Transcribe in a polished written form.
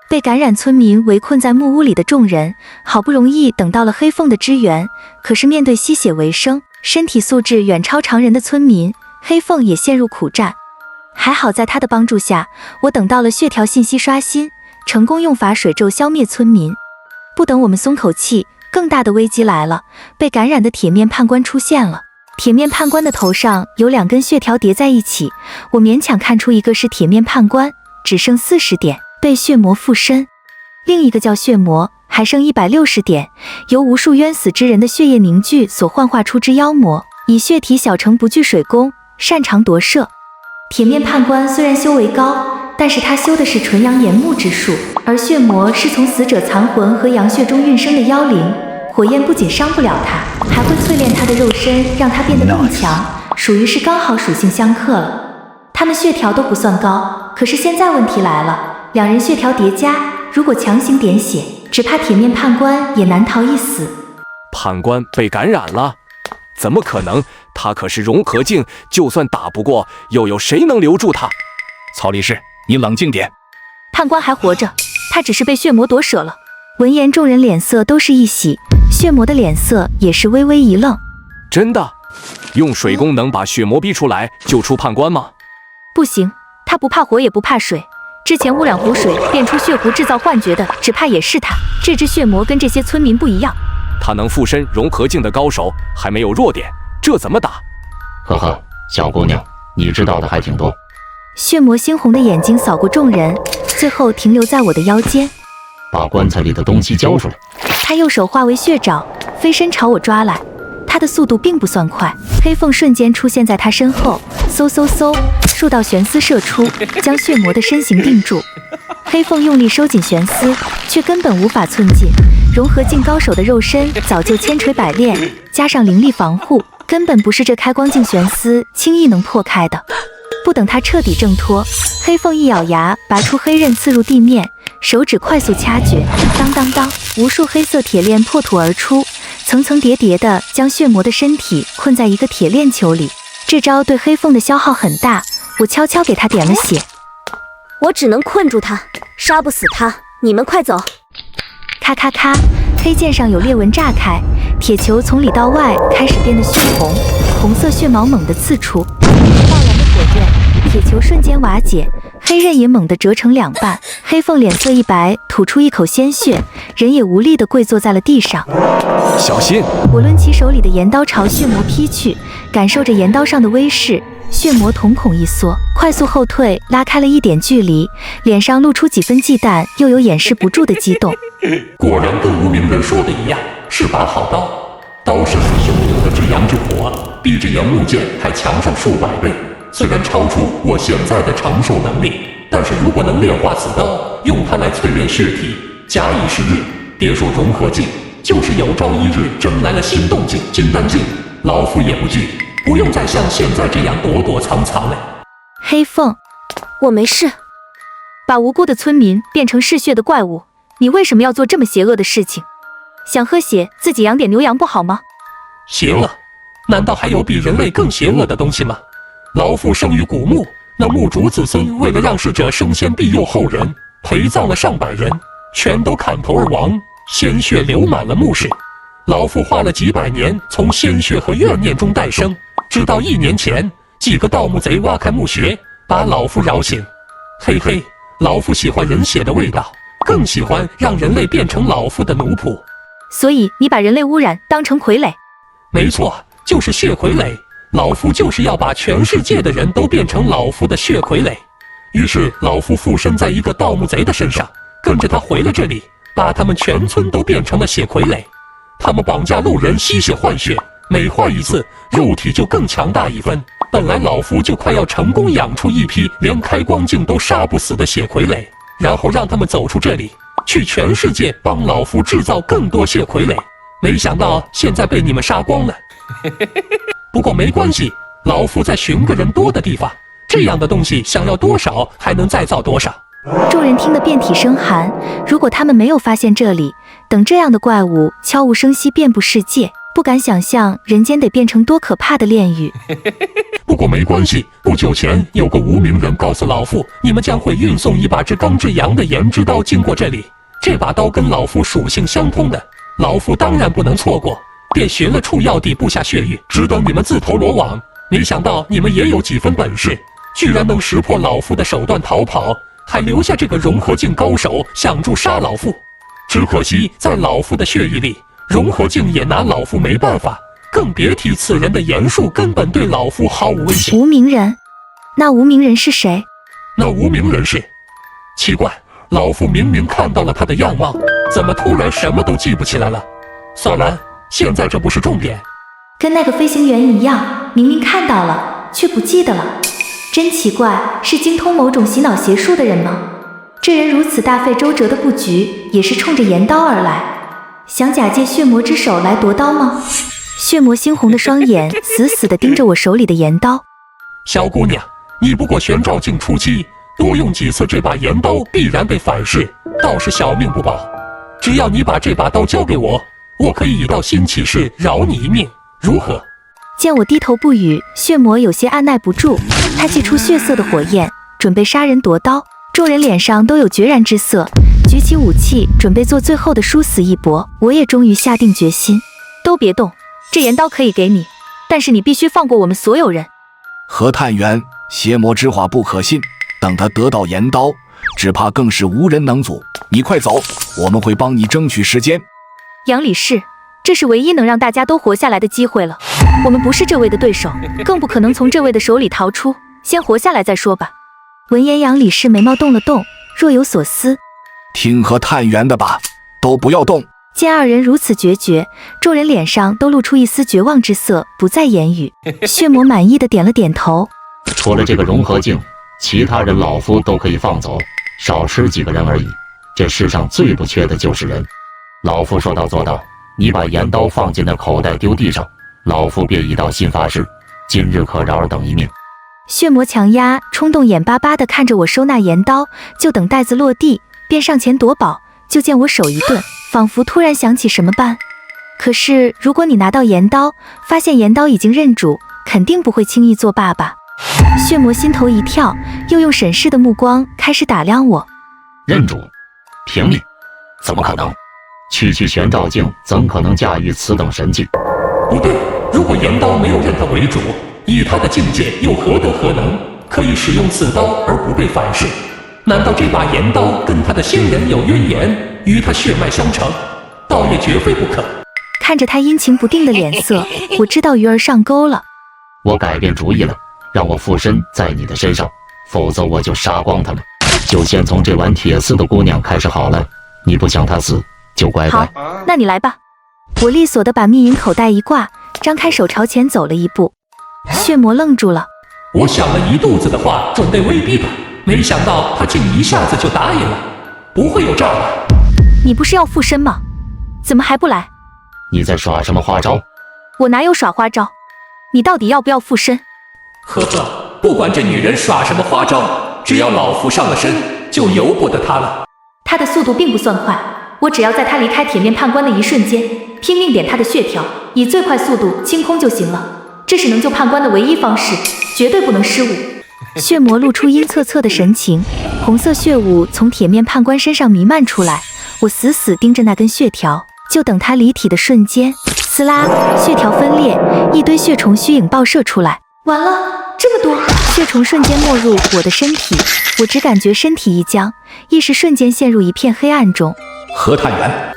被感染村民围困在木屋里的众人，好不容易等到了黑凤的支援，可是面对吸血为生、身体素质远超常人的村民，黑凤也陷入苦战。还好在他的帮助下，我等到了血条信息刷新，成功用法水咒消灭村民。不等我们松口气，更大的危机来了，被感染的铁面判官出现了。铁面判官的头上有2根血条叠在一起，我勉强看出一个是铁面判官，只剩40点，被血魔附身；另一个叫血魔，还剩160点，由无数冤死之人的血液凝聚所幻化出之妖魔，以血体小成不惧水攻，擅长夺舍。铁面判官虽然修为高，但是他修的是纯阳炎木之术，而血魔是从死者残魂和阳血中运生的妖灵，火焰不仅伤不了他，还会淬炼他的肉身，让他变得更强，属于是刚好属性相克了。他们血条都不算高，可是现在问题来了，2人血条叠加，如果强行点血，只怕铁面判官也难逃一死。判官被感染了？怎么可能？他可是融合境，就算打不过，又有谁能留住他？曹理事，你冷静点。判官还活着，他只是被血魔夺舍了。闻言，众人脸色都是一喜，血魔的脸色也是微微一愣。真的？用水攻能把血魔逼出来，救出判官吗？不行，他不怕火也不怕水。之前污染湖水变出血湖制造幻觉的，只怕也是他。这只血魔跟这些村民不一样，他能附身融合境的高手，还没有弱点，这怎么打？呵呵，小姑娘，你知道的还挺多。血魔猩红的眼睛扫过众人，最后停留在我的腰间。把棺材里的东西交出来。他右手化为血爪，飞身朝我抓来。他的速度并不算快，黑凤瞬间出现在他身后，嗖嗖嗖，数道悬丝射出，将血魔的身形定住。黑凤用力收紧悬丝，却根本无法寸进。融合境高手的肉身早就千锤百炼，加上灵力防护，根本不是这开光境悬丝轻易能破开的。不等他彻底挣脱，黑凤一咬牙，拔出黑刃刺入地面，手指快速掐诀，当当当，无数黑色铁链破土而出，层层叠叠的将血魔的身体困在一个铁链球里。这招对黑凤的消耗很大，我悄悄给他点了血。我只能困住他，杀不死他，你们快走。咔咔咔，黑剑上有裂纹炸开，铁球从里到外开始变得血红，红色血毛猛地刺出，爆燃的火焰，铁球瞬间瓦解，黑刃也猛地折成2半。黑凤脸色一白，吐出一口鲜血，人也无力地跪坐在了地上。小心！我抡起手里的岩刀朝血魔劈去，感受着岩刀上的威势，血魔瞳孔一缩，快速后退，拉开了一点距离，脸上露出几分忌惮，又有掩饰不住的激动。果然跟无名人说的一样，是把好刀，刀身上汹涌的至阳之火，比这阳木剑还强上数百倍。虽然超出我现在的承受能力，但是如果能炼化此刀，用它来淬炼血体，假以时日，别说融合境，就是有朝一日真来了心动境、金丹境，老夫也不惧，不用再像现在这样躲躲藏藏了。黑凤，我没事。把无辜的村民变成嗜血的怪物，你为什么要做这么邪恶的事情？想喝血，自己养点牛羊不好吗？邪恶？难道还有比人类更邪恶的东西吗？老夫生于古墓，那墓主子孙为了让逝者升仙庇佑后人，陪葬了上百人，全都砍头而亡，鲜血流满了墓室。老夫花了几百年从鲜血和怨念中诞生，直到1年前几个盗墓贼挖开墓穴，把老夫扰醒。嘿嘿，老夫喜欢人血的味道，更喜欢让人类变成老夫的奴仆。所以你把人类污染当成傀儡？没错，就是血傀儡。老夫就是要把全世界的人都变成老夫的血傀儡。于是老夫附身在一个盗墓贼的身上，跟着他回了这里，把他们全村都变成了血傀儡。他们绑架路人吸血换血，每换一次，肉体就更强大一分。本来老夫就快要成功养出一批连开光境都杀不死的血傀儡，然后让他们走出这里，去全世界帮老夫制造更多血傀儡。没想到现在被你们杀光了。不过没关系，老夫再寻个人多的地方，这样的东西想要多少还能再造多少。众人听得遍体生寒，如果他们没有发现这里，等这样的怪物悄无声息遍布世界，不敢想象人间得变成多可怕的炼狱。不过没关系，不久前有个无名人告诉老夫，你们将会运送一把至刚至阳的炎之刀经过这里。这把刀跟老夫属性相通的，老夫当然不能错过，便寻了处要地布下血域，只等你们自投罗网。没想到你们也有几分本事，居然能识破老夫的手段逃跑，还留下这个融合境高手想诛杀老夫。只可惜在老夫的血域里，融合境也拿老夫没办法，更别提此人的言术根本对老夫毫无威胁。无名人？那无名人是谁？那无名人是？奇怪，老夫明明看到了他的样貌，怎么突然什么都记不起来了？算了，现在这不是重点。跟那个飞行员一样，明明看到了，却不记得了。真奇怪，是精通某种洗脑邪术的人吗？这人如此大费周折的布局，也是冲着岩刀而来，想假借血魔之手来夺刀吗？血魔猩红的双眼死死地盯着我手里的岩刀。小姑娘，你不过玄照境初期，多用几次这把岩刀必然被反噬，倒是小命不保。只要你把这把刀交给我，我可以以道心起誓饶你一命，如何？见我低头不语，血魔有些按耐不住，他祭出血色的火焰，准备杀人夺刀。众人脸上都有决然之色，举起武器准备做最后的殊死一搏。我也终于下定决心，都别动，这岩刀可以给你，但是你必须放过我们所有人。何探员，邪魔之话不可信，等他得到岩刀，只怕更是无人能阻。你快走，我们会帮你争取时间。杨理事，这是唯一能让大家都活下来的机会了，我们不是这位的对手，更不可能从这位的手里逃出，先活下来再说吧。闻言，杨理事眉毛动了动，若有所思。听何探员的吧，都不要动。见二人如此决绝，众人脸上都露出一丝绝望之色，不再言语。血魔满意的点了点头。除了这个融合境，其他人老夫都可以放走，少吃几个人而已。这世上最不缺的就是人。老夫说到做到，你把岩刀放进那口袋丢地上，老夫便以道心发誓，今日可饶尔等一命。血魔强压冲动，眼巴巴地看着我收纳岩刀，就等袋子落地，便上前夺宝。就见我手一顿，仿佛突然想起什么般。可是如果你拿到岩刀，发现岩刀已经认主，肯定不会轻易作罢吧？血魔心头一跳，又用审视的目光开始打量我。认主？凭你？怎么可能？区玄照境怎可能驾驭此等神境？不对，如果岩刀没有认他为主，以他的境界又何德何能，可以使用此刀而不被反噬？难道这把岩刀跟他的先人有渊源，与他血脉相承？倒也绝非不可。看着他阴晴不定的脸色，我知道鱼儿上钩了。我改变主意了，让我附身在你的身上，否则我就杀光他们。就先从这碗铁丝的姑娘开始好了，你不想她死，就乖乖。好，那你来吧。我利索地把密云口袋一挂，张开手朝前走了一步。血魔愣住了。我想了一肚子的话，准备威逼他，没想到他竟一下子就答应了。不会有诈吧？你不是要附身吗？怎么还不来？你在耍什么花招？我哪有耍花招？你到底要不要附身？呵呵，不管这女人耍什么花招，只要老夫上了身，就由不得她了。她的速度并不算快，我只要在她离开铁面判官的一瞬间，拼命点她的血条，以最快速度清空就行了。这是能救判官的唯一方式，绝对不能失误。血魔露出阴恻恻的神情，红色血雾从铁面判官身上弥漫出来。我死死盯着那根血条，就等它离体的瞬间，撕拉，血条分裂，一堆血虫虚影爆射出来。完了，这么多血虫瞬间没入我的身体，我只感觉身体一僵，意识瞬间陷入一片黑暗中。何探员，